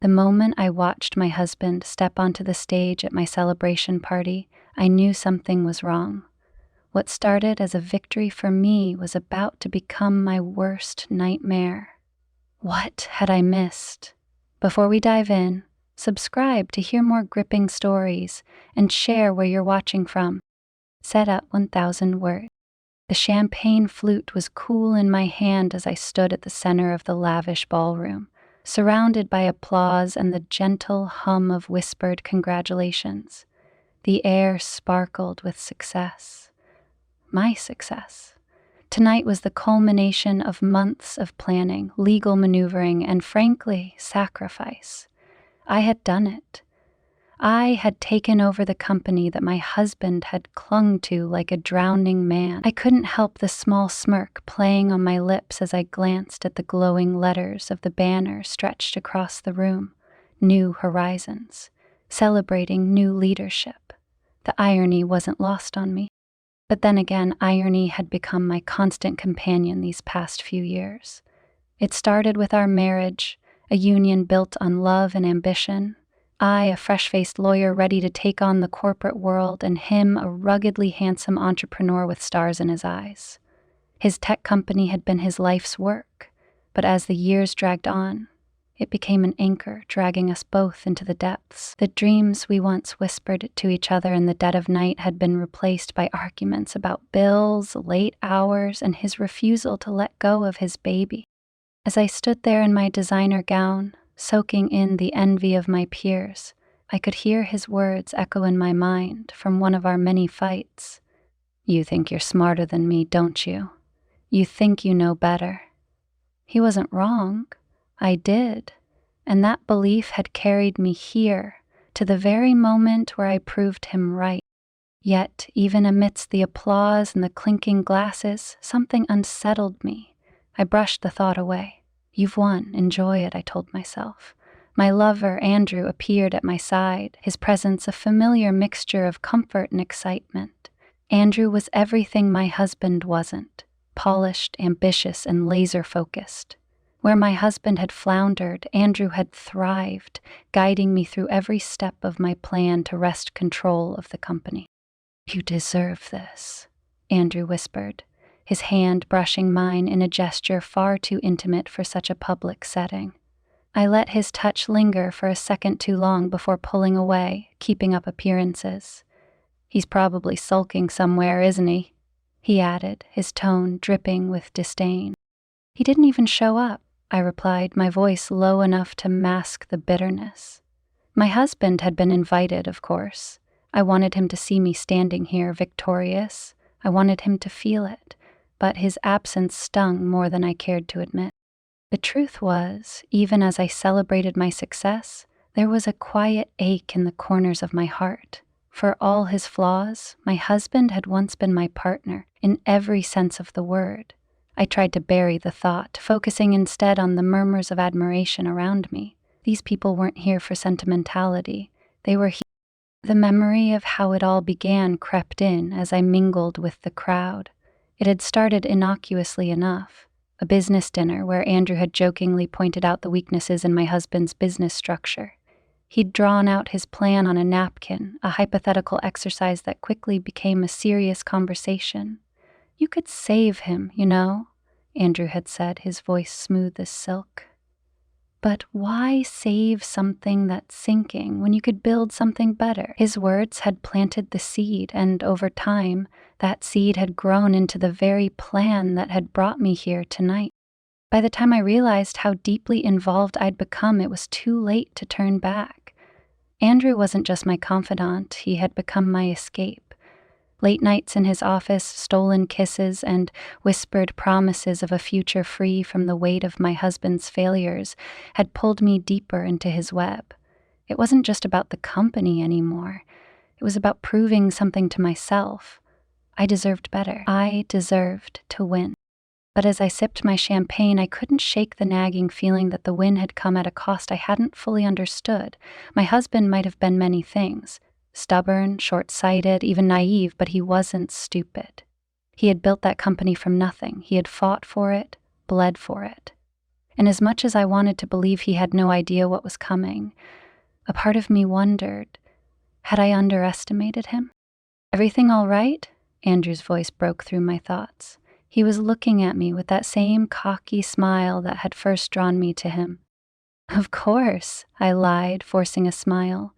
The moment I watched my husband step onto the stage at my celebration party, I knew something was wrong. What started as a victory for me was about to become my worst nightmare. What had I missed? Before we dive in, subscribe to hear more gripping stories and share where you're watching from. Set up 1,000 words. The champagne flute was cool in my hand as I stood at the center of the lavish ballroom, surrounded by applause and the gentle hum of whispered congratulations. The air sparkled with success. My success. Tonight was the culmination of months of planning, legal maneuvering, and frankly, sacrifice. I had done it. I had taken over the company that my husband had clung to like a drowning man. I couldn't help the small smirk playing on my lips as I glanced at the glowing letters of the banner stretched across the room. New Horizons, celebrating new leadership. The irony wasn't lost on me. But then again, irony had become my constant companion these past few years. It started with our marriage, a union built on love and ambition. I, a fresh-faced lawyer ready to take on the corporate world, and him, a ruggedly handsome entrepreneur with stars in his eyes. His tech company had been his life's work, but as the years dragged on, it became an anchor, dragging us both into the depths. The dreams we once whispered to each other in the dead of night had been replaced by arguments about bills, late hours, and his refusal to let go of his baby. As I stood there in my designer gown, soaking in the envy of my peers, I could hear his words echo in my mind from one of our many fights. "You think you're smarter than me, don't you? You think you know better." He wasn't wrong. I did, and that belief had carried me here, to the very moment where I proved him right. Yet, even amidst the applause and the clinking glasses, something unsettled me. I brushed the thought away. "You've won, enjoy it," I told myself. My lover, Andrew, appeared at my side, his presence a familiar mixture of comfort and excitement. Andrew was everything my husband wasn't: polished, ambitious, and laser-focused. Where my husband had floundered, Andrew had thrived, guiding me through every step of my plan to wrest control of the company. "You deserve this," Andrew whispered, his hand brushing mine in a gesture far too intimate for such a public setting. I let his touch linger for a second too long before pulling away, keeping up appearances. "He's probably sulking somewhere, isn't he?" he added, his tone dripping with disdain. "He didn't even show up," I replied, my voice low enough to mask the bitterness. My husband had been invited, of course. I wanted him to see me standing here victorious. I wanted him to feel it, but his absence stung more than I cared to admit. The truth was, even as I celebrated my success, there was a quiet ache in the corners of my heart. For all his flaws, my husband had once been my partner, in every sense of the word. I tried to bury the thought, focusing instead on the murmurs of admiration around me. These people weren't here for sentimentality. They were here. The memory of how it all began crept in as I mingled with the crowd. It had started innocuously enough. A business dinner where Andrew had jokingly pointed out the weaknesses in my husband's business structure. He'd drawn out his plan on a napkin, a hypothetical exercise that quickly became a serious conversation. "You could save him, you know," Andrew had said, his voice smooth as silk. "But why save something that's sinking when you could build something better?" His words had planted the seed, and over time, that seed had grown into the very plan that had brought me here tonight. By the time I realized how deeply involved I'd become, it was too late to turn back. Andrew wasn't just my confidant, he had become my escape. Late nights in his office, stolen kisses, and whispered promises of a future free from the weight of my husband's failures had pulled me deeper into his web. It wasn't just about the company anymore. It was about proving something to myself. I deserved better. I deserved to win. But as I sipped my champagne, I couldn't shake the nagging feeling that the win had come at a cost I hadn't fully understood. My husband might have been many things. Stubborn, short-sighted, even naive, but he wasn't stupid. He had built that company from nothing. He had fought for it, bled for it. And as much as I wanted to believe he had no idea what was coming, a part of me wondered, had I underestimated him? "Everything all right?" Andrew's voice broke through my thoughts. He was looking at me with that same cocky smile that had first drawn me to him. "Of course," I lied, forcing a smile.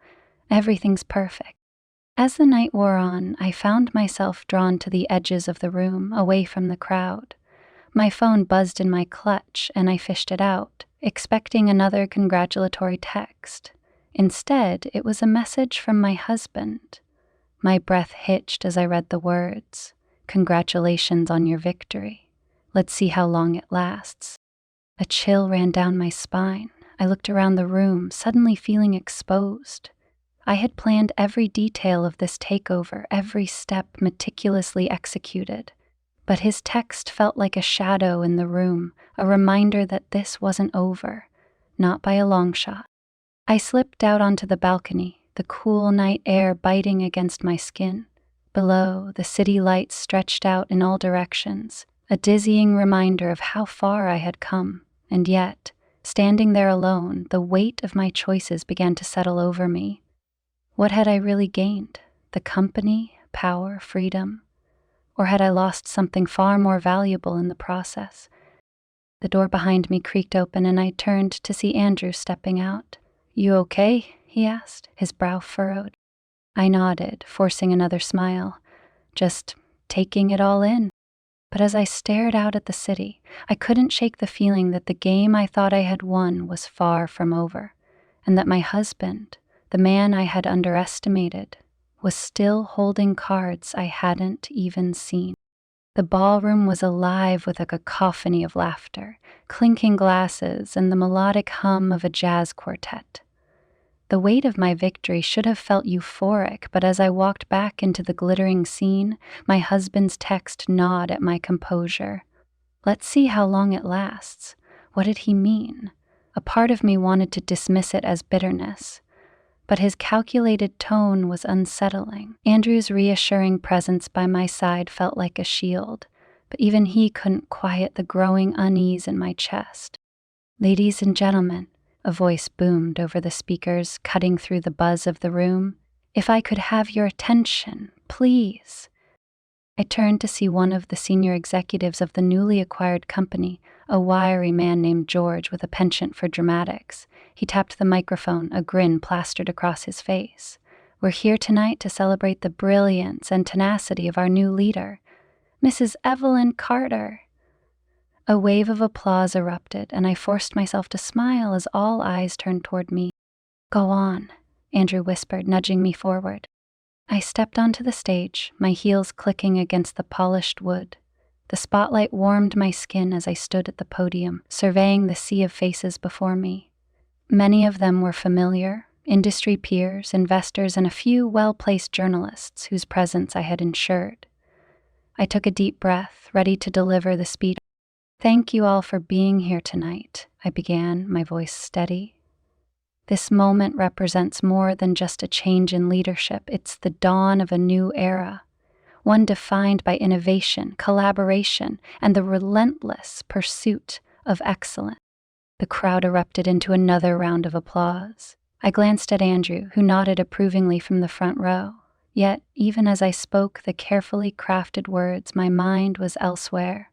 "Everything's perfect." As the night wore on, I found myself drawn to the edges of the room, away from the crowd. My phone buzzed in my clutch, and I fished it out, expecting another congratulatory text. Instead, it was a message from my husband. My breath hitched as I read the words. "Congratulations on your victory. Let's see how long it lasts." A chill ran down my spine. I looked around the room, suddenly feeling exposed. I had planned every detail of this takeover, every step meticulously executed. But his text felt like a shadow in the room, a reminder that this wasn't over, not by a long shot. I slipped out onto the balcony, the cool night air biting against my skin. Below, the city lights stretched out in all directions, a dizzying reminder of how far I had come. And yet, standing there alone, the weight of my choices began to settle over me. What had I really gained? The company, power, freedom? Or had I lost something far more valuable in the process? The door behind me creaked open and I turned to see Andrew stepping out. "You okay?" he asked, his brow furrowed. I nodded, forcing another smile, just taking it all in. But as I stared out at the city, I couldn't shake the feeling that the game I thought I had won was far from over, and that my husband, the man I had underestimated, was still holding cards I hadn't even seen. The ballroom was alive with a cacophony of laughter, clinking glasses, and the melodic hum of a jazz quartet. The weight of my victory should have felt euphoric, but as I walked back into the glittering scene, my husband's text gnawed at my composure. Let's see how long it lasts. What did he mean? A part of me wanted to dismiss it as bitterness, but his calculated tone was unsettling. Andrew's reassuring presence by my side felt like a shield, but even he couldn't quiet the growing unease in my chest. "Ladies and gentlemen," a voice boomed over the speakers, cutting through the buzz of the room. "If I could have your attention, please." I turned to see one of the senior executives of the newly acquired company, a wiry man named George with a penchant for dramatics. He tapped the microphone, a grin plastered across his face. "We're here tonight to celebrate the brilliance and tenacity of our new leader, Mrs. Evelyn Carter." A wave of applause erupted, and I forced myself to smile as all eyes turned toward me. "Go on," Andrew whispered, nudging me forward. I stepped onto the stage, my heels clicking against the polished wood. The spotlight warmed my skin as I stood at the podium, surveying the sea of faces before me. Many of them were familiar, industry peers, investors, and a few well-placed journalists whose presence I had ensured. I took a deep breath, ready to deliver the speech. "Thank you all for being here tonight," I began, my voice steady. "This moment represents more than just a change in leadership. It's the dawn of a new era, one defined by innovation, collaboration, and the relentless pursuit of excellence." The crowd erupted into another round of applause. I glanced at Andrew, who nodded approvingly from the front row. Yet, even as I spoke the carefully crafted words, my mind was elsewhere,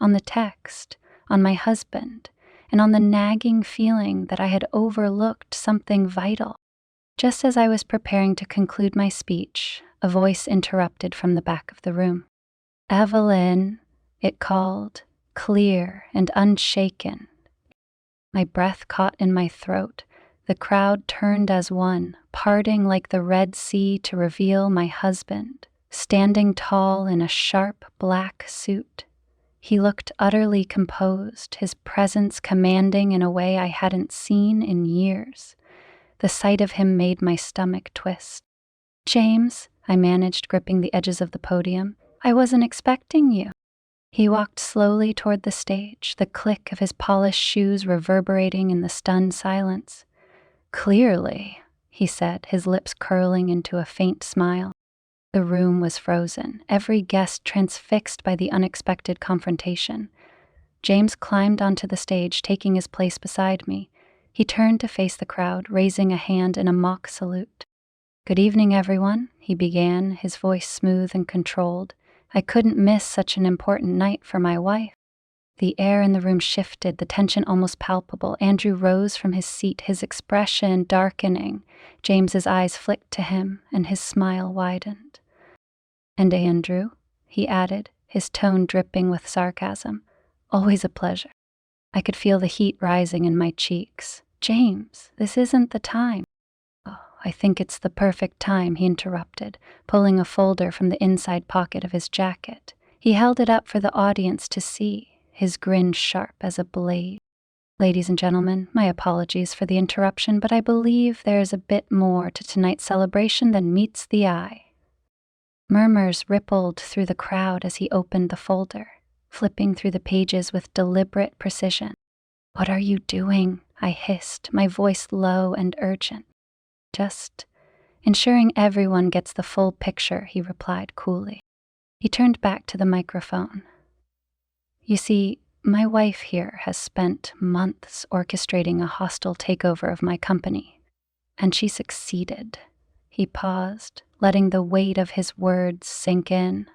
on the text, on my husband, and on the nagging feeling that I had overlooked something vital. Just as I was preparing to conclude my speech, a voice interrupted from the back of the room. "Evelyn," it called, clear and unshaken. My breath caught in my throat. The crowd turned as one, parting like the Red Sea to reveal my husband, standing tall in a sharp black suit. He looked utterly composed, his presence commanding in a way I hadn't seen in years. The sight of him made my stomach twist. "James," I managed, gripping the edges of the podium, "I wasn't expecting you." He walked slowly toward the stage, the click of his polished shoes reverberating in the stunned silence. "Clearly," he said, his lips curling into a faint smile. The room was frozen, every guest transfixed by the unexpected confrontation. James climbed onto the stage, taking his place beside me. He turned to face the crowd, raising a hand in a mock salute. "Good evening, everyone," he began, his voice smooth and controlled. "I couldn't miss such an important night for my wife." The air in the room shifted, the tension almost palpable. Andrew rose from his seat, his expression darkening. James's eyes flicked to him, and his smile widened. "And Andrew," he added, his tone dripping with sarcasm. "Always a pleasure." I could feel the heat rising in my cheeks. "James, this isn't the time." "Oh, I think it's the perfect time," he interrupted, pulling a folder from the inside pocket of his jacket. He held it up for the audience to see, his grin sharp as a blade. "Ladies and gentlemen, my apologies for the interruption, but I believe there is a bit more to tonight's celebration than meets the eye." Murmurs rippled through the crowd as he opened the folder, flipping through the pages with deliberate precision. "What are you doing?" I hissed, my voice low and urgent. "Just ensuring everyone gets the full picture," he replied coolly. He turned back to the microphone. "You see, my wife here has spent months orchestrating a hostile takeover of my company, and she succeeded." He paused, letting the weight of his words sink in.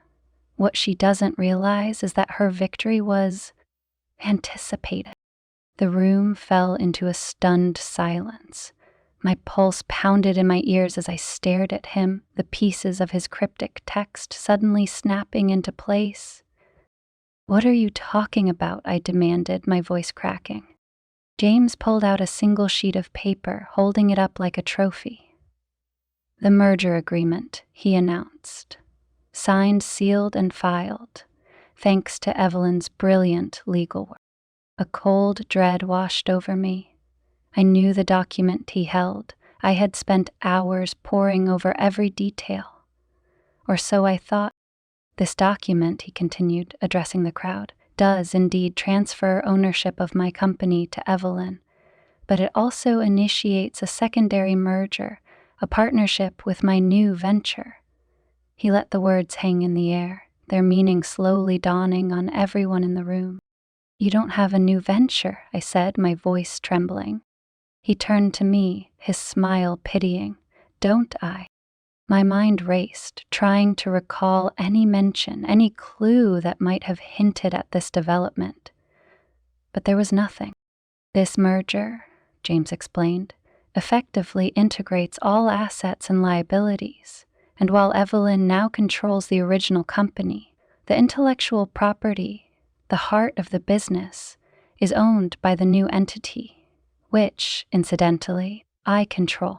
"What she doesn't realize is that her victory was anticipated." The room fell into a stunned silence. My pulse pounded in my ears as I stared at him, the pieces of his cryptic text suddenly snapping into place. "What are you talking about?" I demanded, my voice cracking. James pulled out a single sheet of paper, holding it up like a trophy. "The merger agreement," he announced. "Signed, sealed, and filed, thanks to Evelyn's brilliant legal work." A cold dread washed over me. I knew the document he held. I had spent hours poring over every detail. Or so I thought. "This document," he continued, addressing the crowd, "does indeed transfer ownership of my company to Evelyn, but it also initiates a secondary merger, a partnership with my new venture." He let the words hang in the air, their meaning slowly dawning on everyone in the room. "You don't have a new venture," I said, my voice trembling. He turned to me, his smile pitying. "Don't I?" My mind raced, trying to recall any mention, any clue that might have hinted at this development. But there was nothing. "This merger," James explained, "effectively integrates all assets and liabilities, and while Evelyn now controls the original company, the intellectual property, the heart of the business, is owned by the new entity, which, incidentally, I control."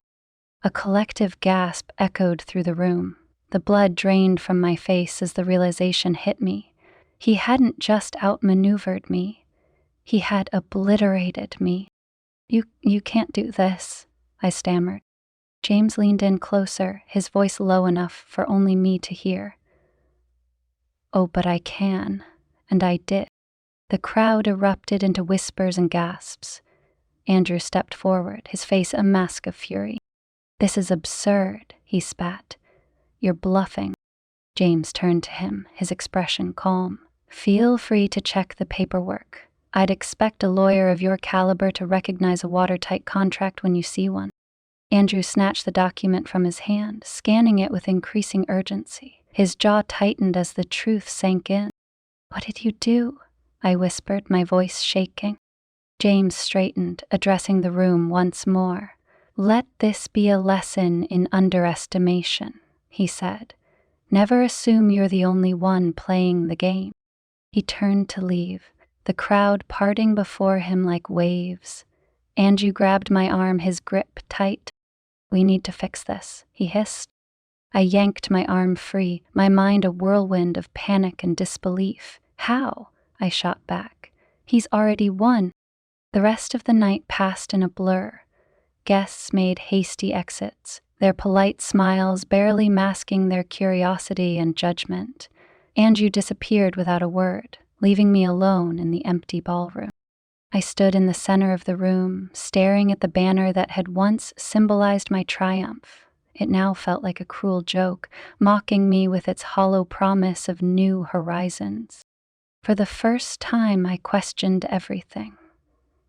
A collective gasp echoed through the room. The blood drained from my face as the realization hit me. He hadn't just outmaneuvered me. He had obliterated me. You can't do this," I stammered. James leaned in closer, his voice low enough for only me to hear. "Oh, but I can," and I did. The crowd erupted into whispers and gasps. Andrew stepped forward, his face a mask of fury. "This is absurd," he spat. "You're bluffing." James turned to him, his expression calm. "Feel free to check the paperwork. I'd expect a lawyer of your caliber to recognize a watertight contract when you see one." Andrew snatched the document from his hand, scanning it with increasing urgency. His jaw tightened as the truth sank in. "What did you do?" I whispered, my voice shaking. James straightened, addressing the room once more. "Let this be a lesson in underestimation," he said. "Never assume you're the only one playing the game." He turned to leave, the crowd parting before him like waves. Andrew grabbed my arm, his grip tight. "We need to fix this," he hissed. I yanked my arm free, my mind a whirlwind of panic and disbelief. "How?" I shot back. "He's already won." The rest of the night passed in a blur. Guests made hasty exits, their polite smiles barely masking their curiosity and judgment. Andrew disappeared without a word, leaving me alone in the empty ballroom. I stood in the center of the room, staring at the banner that had once symbolized my triumph. It now felt like a cruel joke, mocking me with its hollow promise of new horizons. For the first time, I questioned everything.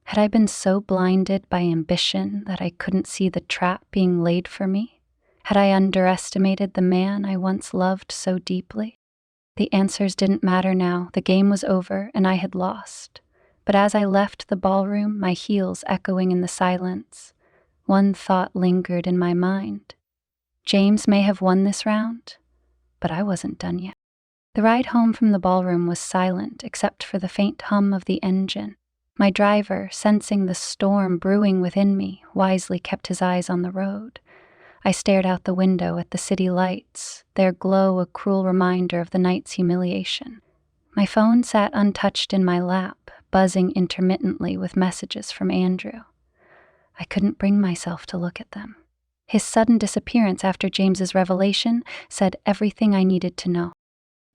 Had I been so blinded by ambition that I couldn't see the trap being laid for me? Had I underestimated the man I once loved so deeply? The answers didn't matter now. The game was over, and I had lost. But as I left the ballroom, my heels echoing in the silence, one thought lingered in my mind. James may have won this round, but I wasn't done yet. The ride home from the ballroom was silent except for the faint hum of the engine. My driver, sensing the storm brewing within me, wisely kept his eyes on the road. I stared out the window at the city lights, their glow a cruel reminder of the night's humiliation. My phone sat untouched in my lap, buzzing intermittently with messages from Andrew. I couldn't bring myself to look at them. His sudden disappearance after James's revelation said everything I needed to know.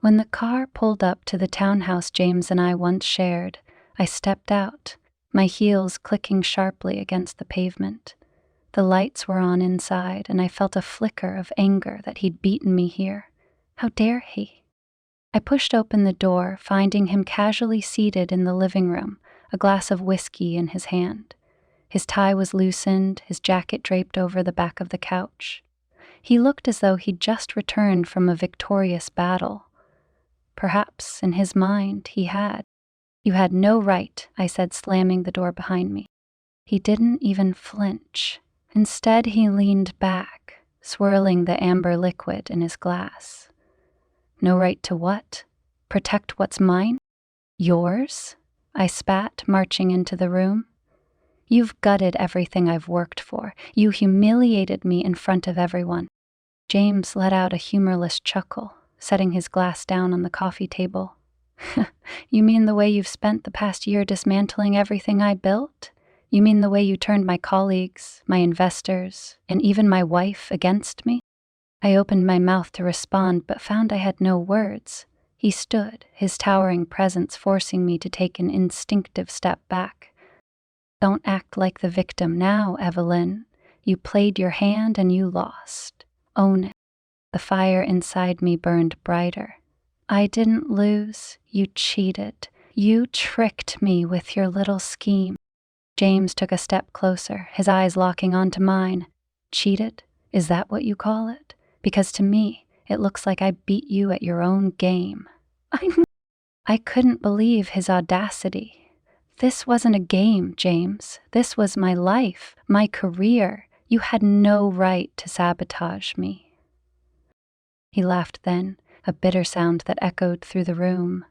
When the car pulled up to the townhouse James and I once shared, I stepped out, my heels clicking sharply against the pavement. The lights were on inside, and I felt a flicker of anger that he'd beaten me here. How dare he? I pushed open the door, finding him casually seated in the living room, a glass of whiskey in his hand. His tie was loosened, his jacket draped over the back of the couch. He looked as though he'd just returned from a victorious battle. Perhaps, in his mind, he had. "You had no right," I said, slamming the door behind me. He didn't even flinch. Instead, he leaned back, swirling the amber liquid in his glass. "No right to what? Protect what's mine? Yours?" I spat, marching into the room. "You've gutted everything I've worked for. You humiliated me in front of everyone." James let out a humorless chuckle, setting his glass down on the coffee table. "You mean the way you've spent the past year dismantling everything I built? You mean the way you turned my colleagues, my investors, and even my wife against me?" I opened my mouth to respond, but found I had no words. He stood, his towering presence forcing me to take an instinctive step back. "Don't act like the victim now, Evelyn. You played your hand and you lost. Own it." The fire inside me burned brighter. "I didn't lose. You cheated. You tricked me with your little scheme." James took a step closer, his eyes locking onto mine. "Cheated? Is that what you call it? Because to me, it looks like I beat you at your own game." I couldn't believe his audacity. "This wasn't a game, James. This was my life, my career. You had no right to sabotage me." He laughed then, a bitter sound that echoed through the room.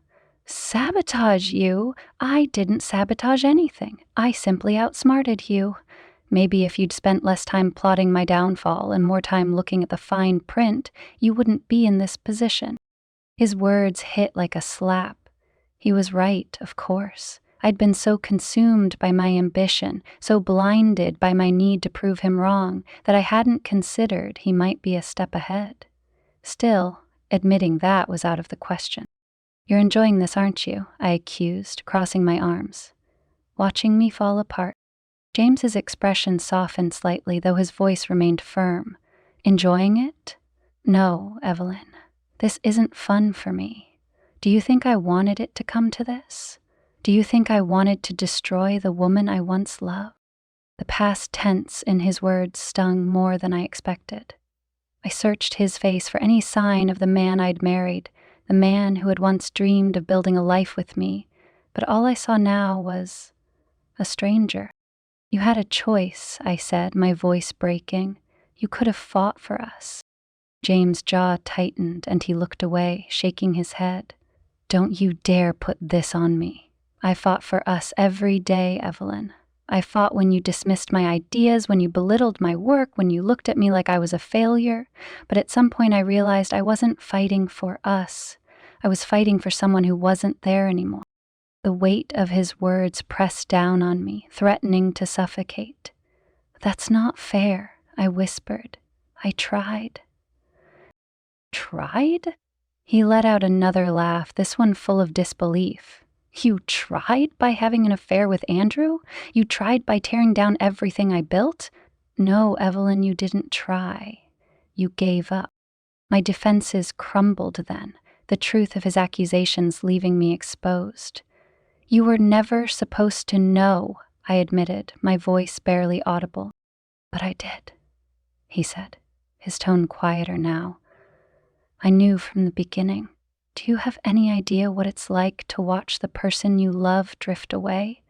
"Sabotage you? I didn't sabotage anything. I simply outsmarted you. Maybe if you'd spent less time plotting my downfall and more time looking at the fine print, you wouldn't be in this position." His words hit like a slap. He was right, of course. I'd been so consumed by my ambition, so blinded by my need to prove him wrong, that I hadn't considered he might be a step ahead. Still, admitting that was out of the question. "You're enjoying this, aren't you?" I accused, crossing my arms. "Watching me fall apart." James's expression softened slightly, though his voice remained firm. "Enjoying it? No, Evelyn. This isn't fun for me. Do you think I wanted it to come to this? Do you think I wanted to destroy the woman I once loved?" The past tense in his words stung more than I expected. I searched his face for any sign of the man I'd married, the man who had once dreamed of building a life with me, but all I saw now was a stranger. "You had a choice," I said, my voice breaking. "You could have fought for us." James' jaw tightened and he looked away, shaking his head. "Don't you dare put this on me. I fought for us every day, Evelyn. I fought when you dismissed my ideas, when you belittled my work, when you looked at me like I was a failure. But at some point I realized I wasn't fighting for us. I was fighting for someone who wasn't there anymore." The weight of his words pressed down on me, threatening to suffocate. "That's not fair," I whispered. "I tried." "Tried?" He let out another laugh, this one full of disbelief. "You tried by having an affair with Andrew? You tried by tearing down everything I built?" "No, Evelyn, you didn't try. You gave up." My defenses crumbled then. the truth of his accusations leaving me exposed. "You were never supposed to know," I admitted, my voice barely audible. "But I did," he said, his tone quieter now. "I knew from the beginning. Do you have any idea what it's like to watch the person you love drift away?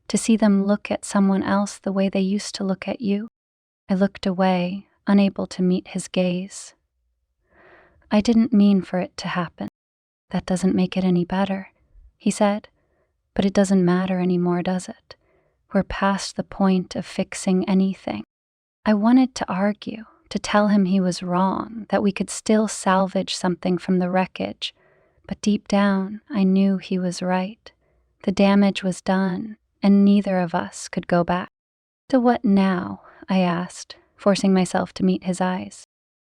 To see them look at someone else the way they used to look at you?" I looked away, unable to meet his gaze. "I didn't mean for it to happen." "That doesn't make it any better," he said. "But it doesn't matter anymore, does it? We're past the point of fixing anything." I wanted to argue, to tell him he was wrong, that we could still salvage something from the wreckage, but deep down I knew he was right. The damage was done, and neither of us could go back. "To what now?" I asked, forcing myself to meet his eyes.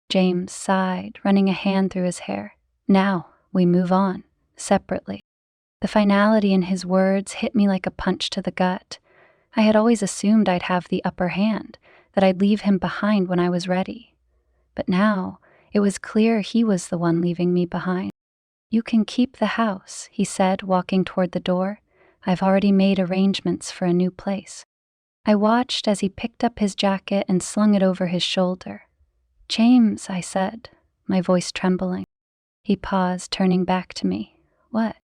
James sighed, running a hand through his hair. "Now we move on, separately." The finality in his words hit me like a punch to the gut. I had always assumed I'd have the upper hand, that I'd leave him behind when I was ready. But now it was clear he was the one leaving me behind. "You can keep the house," he said, walking toward the door. "I've already made arrangements for a new place." I watched as he picked up his jacket and slung it over his shoulder. "James," I said, my voice trembling. He paused, turning back to me. "What?"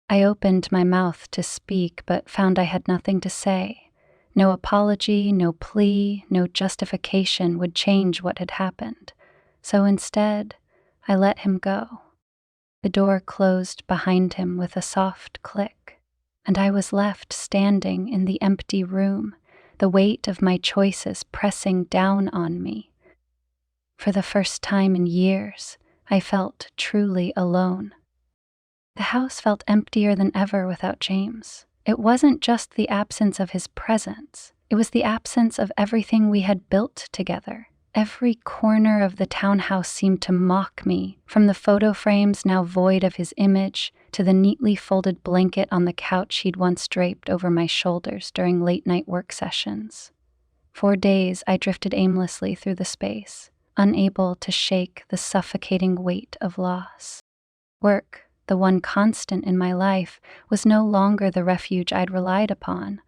I opened my mouth to speak, but found I had nothing to say. No apology, no plea, no justification would change what had happened. So instead, I let him go. The door closed behind him with a soft click, and I was left standing in the empty room, the weight of my choices pressing down on me. For the first time in years, I felt truly alone. The house felt emptier than ever without James. It wasn't just the absence of his presence, it was the absence of everything we had built together. Every corner of the townhouse seemed to mock me, from the photo frames now void of his image to the neatly folded blanket on the couch he'd once draped over my shoulders during late-night work sessions. For days I drifted aimlessly through the space, unable to shake the suffocating weight of loss. Work, the one constant in my life, was no longer the refuge I'd relied upon.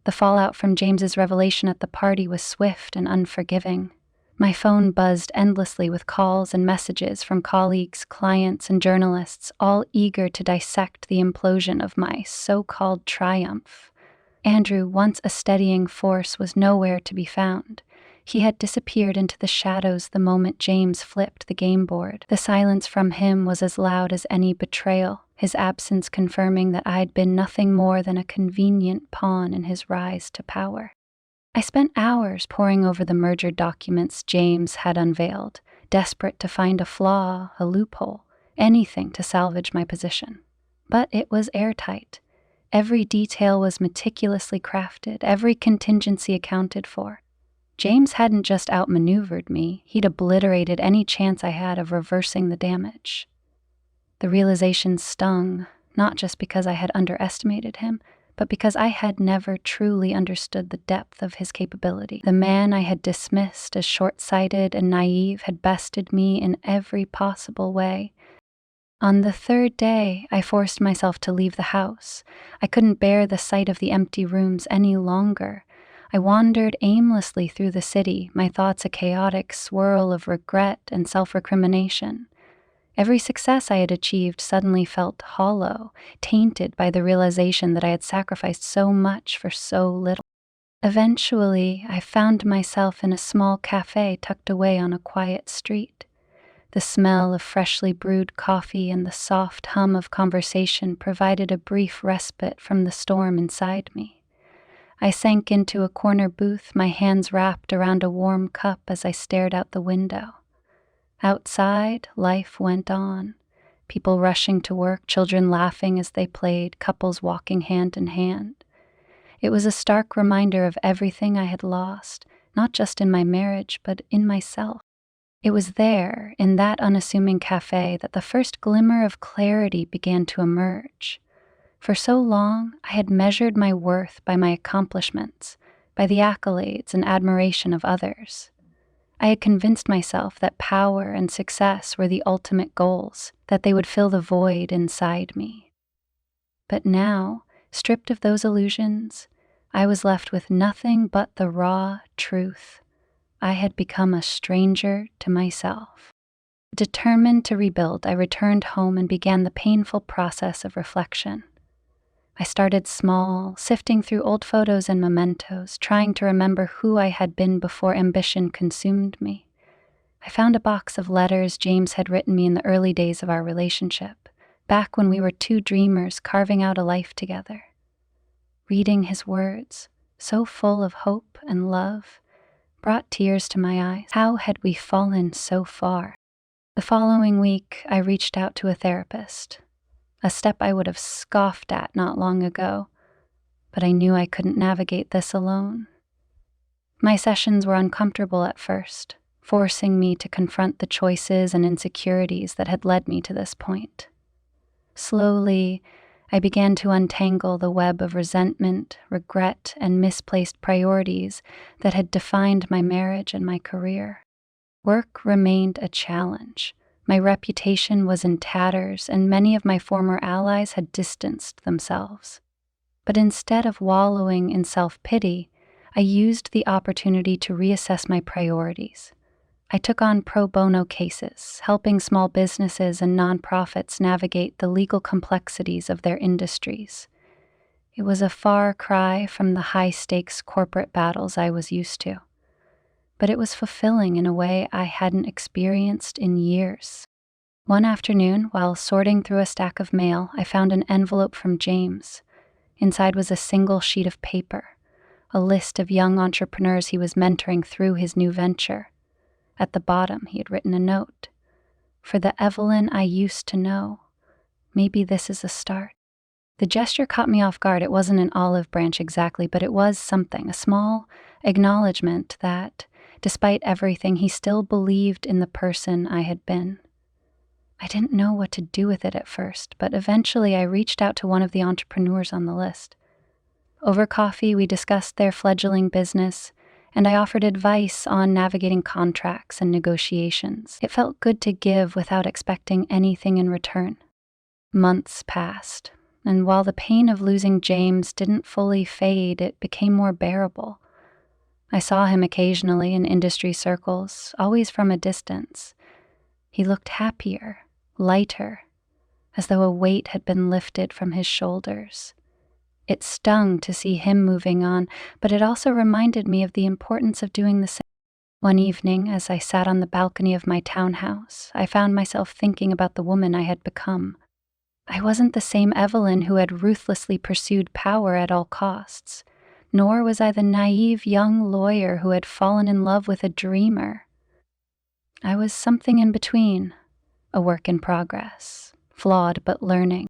The fallout from James's revelation at the party was swift and unforgiving. My phone buzzed endlessly with calls and messages from colleagues, clients, and journalists, all eager to dissect the implosion of my so-called triumph. Andrew, once a steadying force, was nowhere to be found. He had disappeared into the shadows the moment James flipped the game board. The silence from him was as loud as any betrayal, his absence confirming that I'd been nothing more than a convenient pawn in his rise to power. I spent hours poring over the merger documents James had unveiled, desperate to find a flaw, a loophole, anything to salvage my position. But it was airtight. Every detail was meticulously crafted, every contingency accounted for. James hadn't just outmaneuvered me, he'd obliterated any chance I had of reversing the damage. The realization stung, not just because I had underestimated him, but because I had never truly understood the depth of his capability. The man I had dismissed as short-sighted and naive had bested me in every possible way. On the third day, I forced myself to leave the house. I couldn't bear the sight of the empty rooms any longer. I wandered aimlessly through the city, my thoughts a chaotic swirl of regret and self-recrimination. Every success I had achieved suddenly felt hollow, tainted by the realization that I had sacrificed so much for so little. Eventually, I found myself in a small cafe tucked away on a quiet street. The smell of freshly brewed coffee and the soft hum of conversation provided a brief respite from the storm inside me. I sank into a corner booth, my hands wrapped around a warm cup as I stared out the window. Outside, life went on. People rushing to work, children laughing as they played, couples walking hand in hand. It was a stark reminder of everything I had lost, not just in my marriage, but in myself. It was there, in that unassuming cafe, that the first glimmer of clarity began to emerge. For so long, I had measured my worth by my accomplishments, by the accolades and admiration of others. I had convinced myself that power and success were the ultimate goals, that they would fill the void inside me. But now, stripped of those illusions, I was left with nothing but the raw truth. I had become a stranger to myself. Determined to rebuild, I returned home and began the painful process of reflection. I started small, sifting through old photos and mementos, trying to remember who I had been before ambition consumed me. I found a box of letters James had written me in the early days of our relationship, back when we were two dreamers carving out a life together. Reading his words, so full of hope and love, brought tears to my eyes. How had we fallen so far? The following week, I reached out to a therapist, a step I would have scoffed at not long ago, but I knew I couldn't navigate this alone. My sessions were uncomfortable at first, forcing me to confront the choices and insecurities that had led me to this point. Slowly, I began to untangle the web of resentment, regret, and misplaced priorities that had defined my marriage and my career. Work remained a challenge. My reputation was in tatters, and many of my former allies had distanced themselves. But instead of wallowing in self-pity, I used the opportunity to reassess my priorities. I took on pro bono cases, helping small businesses and nonprofits navigate the legal complexities of their industries. It was a far cry from the high-stakes corporate battles I was used to, but it was fulfilling in a way I hadn't experienced in years. One afternoon, while sorting through a stack of mail, I found an envelope from James. Inside was a single sheet of paper, a list of young entrepreneurs he was mentoring through his new venture. At the bottom, he had written a note. "For the Evelyn I used to know, maybe this is a start." The gesture caught me off guard. It wasn't an olive branch exactly, but it was something, a small acknowledgement that, despite everything, he still believed in the person I had been. I didn't know what to do with it at first, but eventually I reached out to one of the entrepreneurs on the list. Over coffee, we discussed their fledgling business, and I offered advice on navigating contracts and negotiations. It felt good to give without expecting anything in return. Months passed, and while the pain of losing James didn't fully fade, it became more bearable. I saw him occasionally in industry circles, always from a distance. He looked happier, lighter, as though a weight had been lifted from his shoulders. It stung to see him moving on, but it also reminded me of the importance of doing the same. One evening, as I sat on the balcony of my townhouse, I found myself thinking about the woman I had become. I wasn't the same Evelyn who had ruthlessly pursued power at all costs, nor was I the naive young lawyer who had fallen in love with a dreamer. I was something in between, a work in progress, flawed but learning.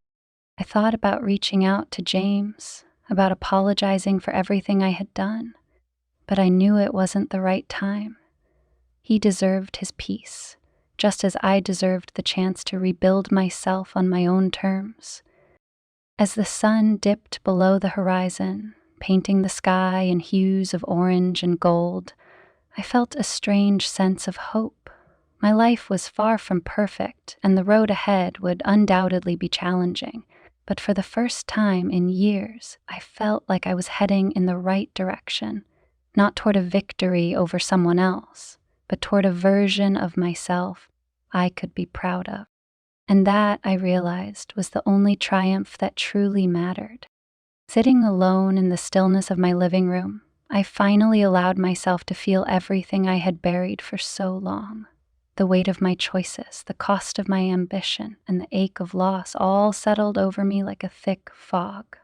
I thought about reaching out to James, about apologizing for everything I had done, but I knew it wasn't the right time. He deserved his peace, just as I deserved the chance to rebuild myself on my own terms. As the sun dipped below the horizon, painting the sky in hues of orange and gold, I felt a strange sense of hope. My life was far from perfect, and the road ahead would undoubtedly be challenging. But for the first time in years, I felt like I was heading in the right direction, not toward a victory over someone else, but toward a version of myself I could be proud of. And that, I realized, was the only triumph that truly mattered. Sitting alone in the stillness of my living room, I finally allowed myself to feel everything I had buried for so long. The weight of my choices, the cost of my ambition, and the ache of loss all settled over me like a thick fog.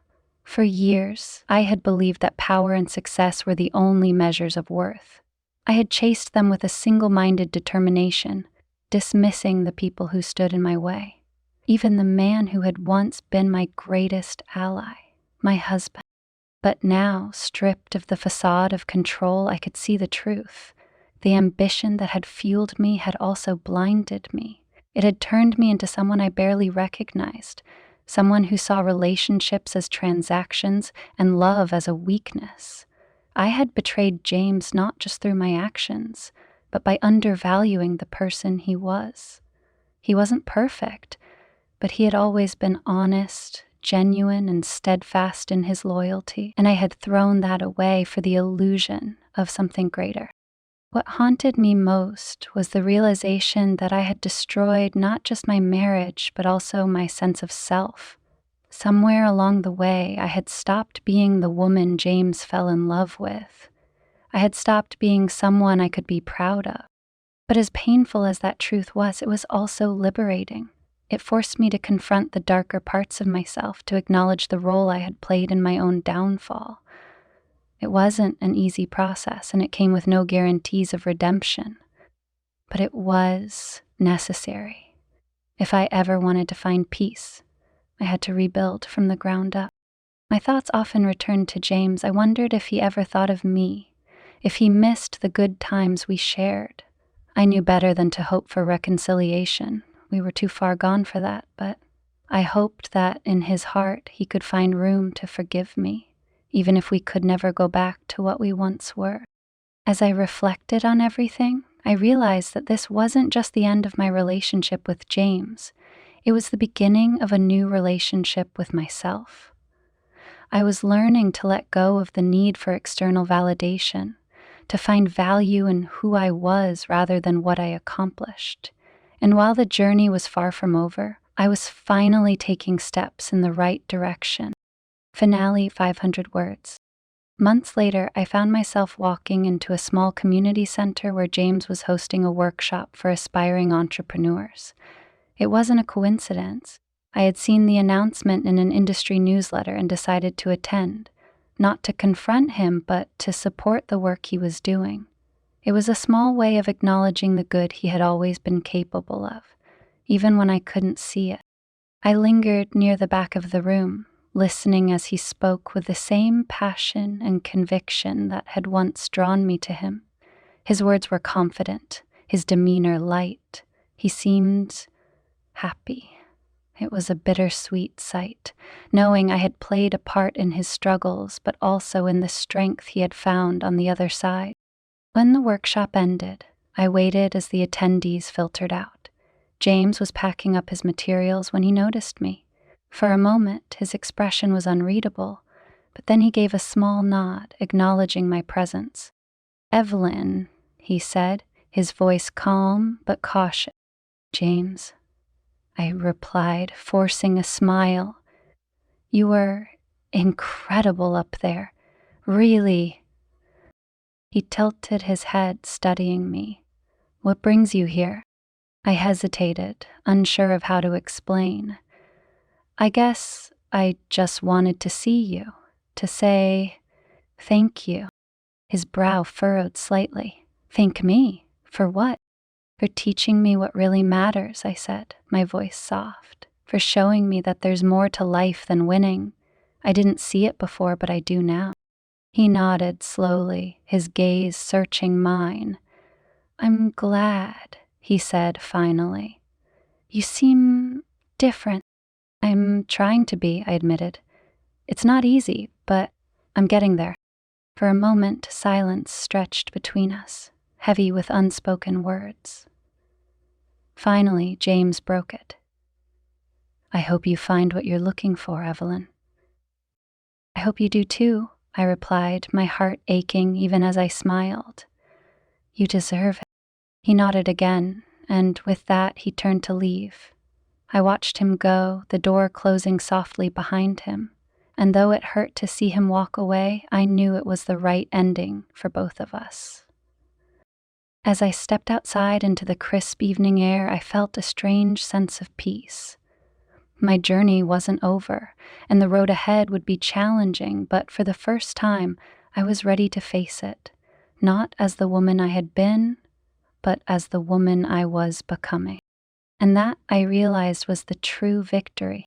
For years, I had believed that power and success were the only measures of worth. I had chased them with a single-minded determination, dismissing the people who stood in my way. Even the man who had once been my greatest ally, my husband. But now, stripped of the facade of control, I could see the truth. The ambition that had fueled me had also blinded me. It had turned me into someone I barely recognized, someone who saw relationships as transactions and love as a weakness. I had betrayed James not just through my actions, but by undervaluing the person he was. He wasn't perfect, but he had always been honest, genuine, and steadfast in his loyalty, and I had thrown that away for the illusion of something greater. What haunted me most was the realization that I had destroyed not just my marriage, but also my sense of self. Somewhere along the way, I had stopped being the woman James fell in love with. I had stopped being someone I could be proud of. But as painful as that truth was, it was also liberating. It forced me to confront the darker parts of myself, to acknowledge the role I had played in my own downfall. It wasn't an easy process, and it came with no guarantees of redemption. But it was necessary. If I ever wanted to find peace, I had to rebuild from the ground up. My thoughts often returned to James. I wondered if he ever thought of me, if he missed the good times we shared. I knew better than to hope for reconciliation. We were too far gone for that, but I hoped that in his heart he could find room to forgive me, even if we could never go back to what we once were. As I reflected on everything, I realized that this wasn't just the end of my relationship with James. It was the beginning of a new relationship with myself. I was learning to let go of the need for external validation, to find value in who I was rather than what I accomplished. And while the journey was far from over, I was finally taking steps in the right direction. Finale 500 words. Months later, I found myself walking into a small community center where James was hosting a workshop for aspiring entrepreneurs. It wasn't a coincidence. I had seen the announcement in an industry newsletter and decided to attend, not to confront him, but to support the work he was doing. It was a small way of acknowledging the good he had always been capable of, even when I couldn't see it. I lingered near the back of the room, listening as he spoke with the same passion and conviction that had once drawn me to him. His words were confident, his demeanor light. He seemed happy. It was a bittersweet sight, knowing I had played a part in his struggles, but also in the strength he had found on the other side. When the workshop ended, I waited as the attendees filtered out. James was packing up his materials when he noticed me. For a moment, his expression was unreadable, but then he gave a small nod, acknowledging my presence. "Evelyn," he said, his voice calm but cautious. "James," I replied, forcing a smile. "You were incredible up there. Really." He tilted his head, studying me. "What brings you here?" I hesitated, unsure of how to explain. "I guess I just wanted to see you, to say thank you." His brow furrowed slightly. "Thank me? For what?" "For teaching me what really matters," I said, my voice soft. "For showing me that there's more to life than winning. I didn't see it before, but I do now." He nodded slowly, his gaze searching mine. "I'm glad," he said finally. "You seem different." "I'm trying to be," I admitted. "It's not easy, but I'm getting there." For a moment, silence stretched between us, heavy with unspoken words. Finally, James broke it. "I hope you find what you're looking for, Evelyn." "I hope you do too," I replied, my heart aching even as I smiled. "You deserve it." He nodded again, and with that he turned to leave. I watched him go, the door closing softly behind him, and though it hurt to see him walk away, I knew it was the right ending for both of us. As I stepped outside into the crisp evening air, I felt a strange sense of peace. My journey wasn't over, and the road ahead would be challenging, but for the first time, I was ready to face it, not as the woman I had been, but as the woman I was becoming. And that, I realized, was the true victory.